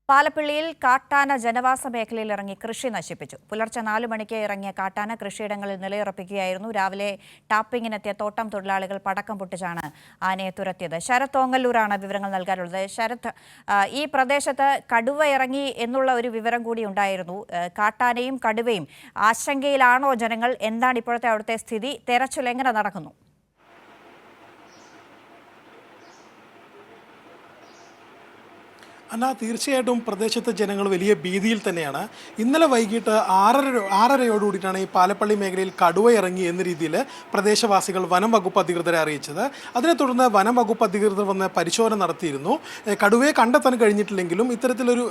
പാലപ്പിള്ളിയിൽ കാട്ടാന ജനവാസ മേഖലയിൽ ഇറങ്ങി കൃഷി നശിപ്പിച്ചു. പുലർച്ചെ 4 മണിക്ക് ഇറങ്ങിയ കാട്ടാന കൃഷിയിടങ്ങളിൽ നിലയുറപ്പിക്കുകയായിരുന്നു. രാവിലെ ടാപ്പിങ്ങിനെത്തിയ തോട്ടം തൊഴിലാളികൾ പടക്കം പൊട്ടിച്ചാണ് ആനയെ തുരത്തിയത്. ശരത് ഓങ്ങല്ലൂരാണ് വിവരങ്ങൾ നൽകാനുള്ളത്. ശരത്, ഈ പ്രദേശത്ത് കടുവ ഇറങ്ങി എന്നുള്ള ഒരു വിവരം കൂടി ഉണ്ടായിരുന്നു. കാട്ടാനയും കടുവയും ആശങ്കയിലാണോ ജനങ്ങൾ? എന്താണ് ഇപ്പോഴത്തെ അവിടുത്തെ സ്ഥിതി? തെരച്ചിൽ എങ്ങനെ നടക്കുന്നു? തീർച്ചയായിട്ടും പ്രദേശത്തെ ജനങ്ങൾ വലിയ ഭീതിയിൽ തന്നെയാണ്. ഇന്നലെ വൈകിട്ട് ആറരയോടുകൂടിയിട്ടാണ് ഈ പാലപ്പള്ളി മേഖലയിൽ കടുവ ഇറങ്ങി എന്ന രീതിയിൽ പ്രദേശവാസികൾ വനം വകുപ്പ് അധികൃതരെ അറിയിച്ചത്. അതിനെ തുടർന്ന് വനം വകുപ്പ് അധികൃതർ വന്ന് പരിശോധന നടത്തിയിരുന്നു. കടുവയെ കണ്ടെത്താൻ കഴിഞ്ഞിട്ടില്ലെങ്കിലും ഇത്തരത്തിലൊരു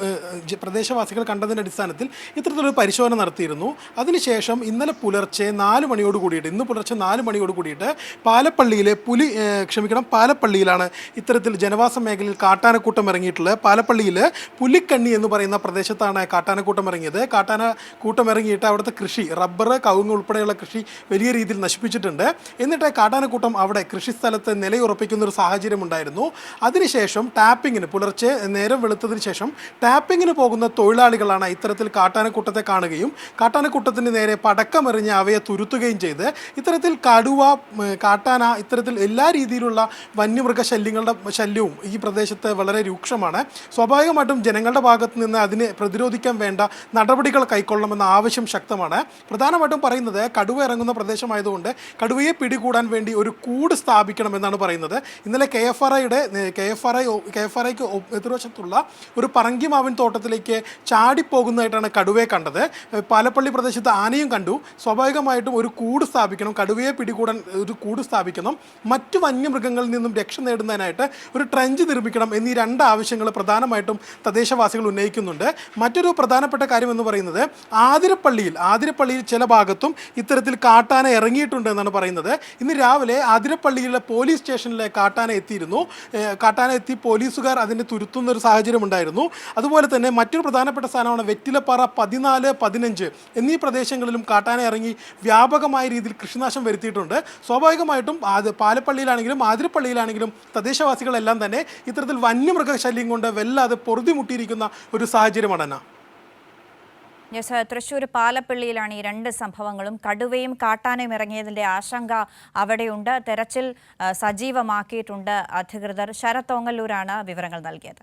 പ്രദേശവാസികൾ കണ്ടതിൻ്റെ അടിസ്ഥാനത്തിൽ ഇത്തരത്തിലൊരു പരിശോധന നടത്തിയിരുന്നു. അതിനുശേഷം ഇന്നലെ പുലർച്ചെ 4 മണിയോട് കൂടിയിട്ട് ഇന്ന് പുലർച്ചെ 4 മണിയോട് കൂടിയിട്ട് പാലപ്പള്ളിയിലാണ് ഇത്തരത്തിൽ ജനവാസ മേഖലയിൽ കാട്ടാനക്കൂട്ടം ഇറങ്ങിയിട്ടുള്ളത്. പാലപ്പള്ളിയിൽ പുലിക്കണ്ണി എന്ന് പറയുന്ന പ്രദേശത്താണ് കാട്ടാനക്കൂട്ടം ഇറങ്ങിയത്. കാട്ടാനക്കൂട്ടം ഇറങ്ങിയിട്ട് അവിടുത്തെ കൃഷി, റബ്ബർ, കവുങ്ങ് ഉൾപ്പെടെയുള്ള കൃഷി വലിയ രീതിയിൽ നശിപ്പിച്ചിട്ടുണ്ട്. എന്നിട്ട് കാട്ടാനക്കൂട്ടം അവിടെ കൃഷിസ്ഥലത്ത് നിലയുറപ്പിക്കുന്ന ഒരു സാഹചര്യം ഉണ്ടായിരുന്നു. അതിനുശേഷം ടാപ്പിങ്ങിന് പുലർച്ചെ നേരം വെളുത്തതിന് ശേഷം ടാപ്പിങ്ങിന് പോകുന്ന തൊഴിലാളികളാണ് ഇത്തരത്തിൽ കാട്ടാനക്കൂട്ടത്തെ കാണുകയും കാട്ടാനക്കൂട്ടത്തിന് നേരെ പടക്കമെറിഞ്ഞ് അവയെ തുരുത്തുകയും ചെയ്ത് ഇത്തരത്തിൽ കടുവ, കാട്ടാന, ഇത്തരത്തിൽ എല്ലാ രീതിയിലുള്ള വന്യമൃഗ ശല്യവും ഈ പ്രദേശത്ത് വളരെ രൂക്ഷമാണ്. സ്വാഭാവികമായിട്ടും ജനങ്ങളുടെ ഭാഗത്ത് നിന്ന് അതിനെ പ്രതിരോധിക്കാൻ വേണ്ട നടപടികൾ കൈക്കൊള്ളണമെന്ന ആവശ്യം ശക്തമാണ്. പ്രധാനമായിട്ടും പറയുന്നത് കടുവ ഇറങ്ങുന്ന പ്രദേശമായതുകൊണ്ട് കടുവയെ പിടികൂടാൻ വേണ്ടി ഒരു കൂട് സ്ഥാപിക്കണമെന്നാണ് പറയുന്നത്. ഇന്നലെ KFRIക്ക് എതിർവശത്തുള്ള ഒരു പറങ്കിമാവിൻ തോട്ടത്തിലേക്ക് ചാടിപ്പോകുന്നതായിട്ടാണ് കടുവയെ കണ്ടത്. പാലപ്പള്ളി പ്രദേശത്ത് ആനയും കണ്ടു. സ്വാഭാവികമായിട്ടും ഒരു കൂട് സ്ഥാപിക്കണം, കടുവയെ പിടികൂടാൻ ഒരു കൂട് സ്ഥാപിക്കണം, മറ്റു വന്യമൃഗങ്ങളിൽ നിന്നും രക്ഷ നേടുന്നതിനായിട്ട് ഒരു ട്രെഞ്ച് നിർമ്മിക്കണം എന്നീ രണ്ട് ആവശ്യങ്ങൾ പ്രധാനമായിട്ടും തദ്ദേശവാസികൾ ഉന്നയിക്കുന്നുണ്ട്. മറ്റൊരു പ്രധാനപ്പെട്ട കാര്യം എന്ന് പറയുന്നത് ആതിരപ്പള്ളിയിൽ ചില ഭാഗത്തും ഇത്തരത്തിൽ കാട്ടാന ഇറങ്ങിയിട്ടുണ്ട് എന്നാണ് പറയുന്നത്. ഇന്ന് രാവിലെ ആതിരപ്പള്ളിയിലെ പോലീസ് സ്റ്റേഷനിലെ കാട്ടാന എത്തി പോലീസുകാർ അതിനെ തുരുത്തുന്ന ഒരു സാഹചര്യം ഉണ്ടായിരുന്നു. അതുപോലെ തന്നെ മറ്റൊരു പ്രധാനപ്പെട്ട സ്ഥാനമാണ് വെറ്റിലപ്പാറ 14, 15 എന്നീ പ്രദേശങ്ങളിലും കാട്ടാന ഇറങ്ങി വ്യാപകമായ രീതിയിൽ കൃഷിനാശം വരുത്തിയിട്ടുണ്ട്. സ്വാഭാവികമായിട്ടും പാലപ്പള്ളിയിലാണെങ്കിലും ആതിരപ്പള്ളിയിലാണെങ്കിലും തദ്ദേശവാസികളെല്ലാം തന്നെ ഇത്തരത്തിൽ വന്യമൃഗശല്യം കൊണ്ട് വല്ലാതെ പൊറുതിമുട്ടിയിരിക്കുന്ന ഒരു സാഹചര്യമാണ്. തൃശ്ശൂർ പാലപ്പള്ളിയിലാണ് ഈ 2 സംഭവങ്ങളും. കടുവയും കാട്ടാനയും ഇറങ്ങിയതിൻ്റെ ആശങ്ക അവിടെയുണ്ട്. തെരച്ചിൽ സജീവമാക്കിയിട്ടുണ്ട് അധികൃതർ. ശരത് ഓങ്ങല്ലൂരാണ് വിവരങ്ങൾ നൽകിയത്.